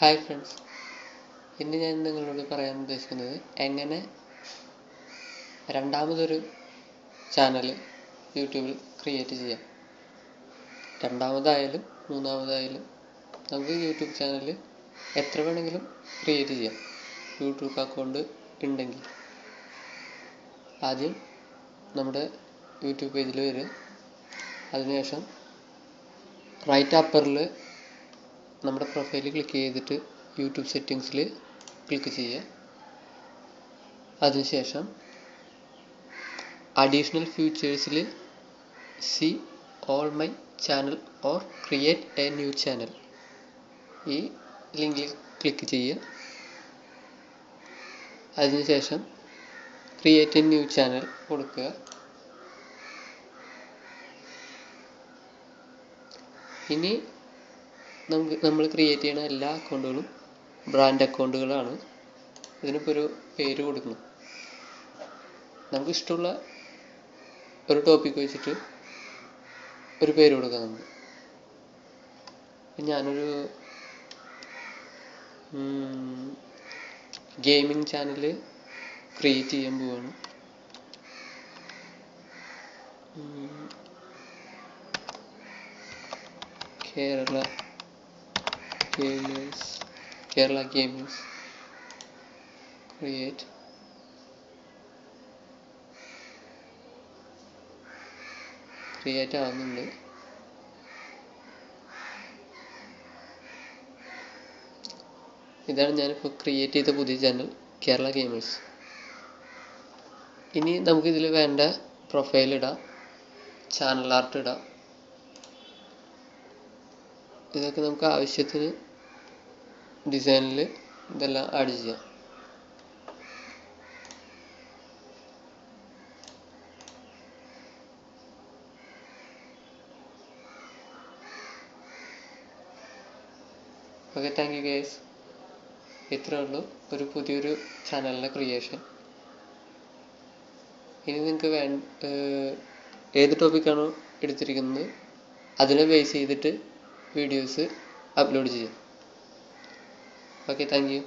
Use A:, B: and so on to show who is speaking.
A: Hi friends, ഇന്ന് ഞാൻ നിങ്ങളോട് പറയാൻ ഉദ്ദേശിക്കുന്നത് എങ്ങനെ രണ്ടാമതൊരു ചാനൽ യൂട്യൂബിൽ ക്രിയേറ്റ് ചെയ്യാം. രണ്ടാമതായാലും മൂന്നാമതായാലും നമുക്ക് യൂട്യൂബ് ചാനൽ എത്ര വേണമെങ്കിലും ക്രിയേറ്റ് ചെയ്യാം, യൂട്യൂബ് അക്കൗണ്ട് ഉണ്ടെങ്കിൽ. ആദ്യം നമ്മുടെ യൂട്യൂബ് പേജിൽ വരിക. അതിനുശേഷം റൈറ്റ് അപ്പറിൽ നമ്മുടെ പ്രൊഫൈൽ ക്ലിക്ക് ചെയ്തിട്ട് യൂട്യൂബ് സെറ്റിങ്സിൽ ക്ലിക്ക് ചെയ്യുക. അതിനുശേഷം അഡീഷണൽ ഫീച്ചേഴ്സിൽ see all my channel or create a new channel, ഈ ലിങ്കിൽ ക്ലിക്ക് ചെയ്യുക. അതിനുശേഷം ക്രിയേറ്റ് എ ന്യൂ ചാനൽ കൊടുക്കുക. ഇനി നമ്മൾ ക്രിയേറ്റ് ചെയ്യുന്ന എല്ലാ അക്കൗണ്ടുകളും ബ്രാൻഡ് അക്കൗണ്ടുകളാണ്. ഇതിനിപ്പോൾ ഒരു പേര് കൊടുക്കണം. നമുക്ക് ഇഷ്ടമുള്ള ഒരു ടോപ്പിക് വെച്ചിട്ട് ഒരു പേര് കൊടുക്കാം. നമുക്ക് ഞാനൊരു ഗെയിമിംഗ് ചാനൽ ക്രിയേറ്റ് ചെയ്യാൻ പോവാണ്. കേരള ഗെയിമേഴ്സ് ക്രിയേറ്റ് ആവുന്നുണ്ട്. ഇതാണ് ഞാനിപ്പോൾ ക്രിയേറ്റ് ചെയ്ത പുതിയ ചാനൽ, കേരള ഗെയിമേഴ്സ്. ഇനി നമുക്കിതിൽ വേണ്ട പ്രൊഫൈൽ ഇടാം, ചാനൽ ആർട്ട് ഇടാം. ഇതൊക്കെ നമുക്ക് ആവശ്യത്തിന് ഡിസൈനിൽ ഇതെല്ലാം ആഡ് ചെയ്യാം. Okay, thank you guys. ഇത്രേ ഉള്ളൂ ഒരു പുതിയൊരു ചാനലിൻ്റെ ക്രിയേഷൻ. ഇനി നിങ്ങൾക്ക് ഏത് ടോപ്പിക്കാണോ എടുത്തിരിക്കുന്നത് അതിനെ ബേസ് ചെയ്തിട്ട് വീഡിയോസ് അപ്ലോഡ് ചെയ്യാം. Okay, thank you.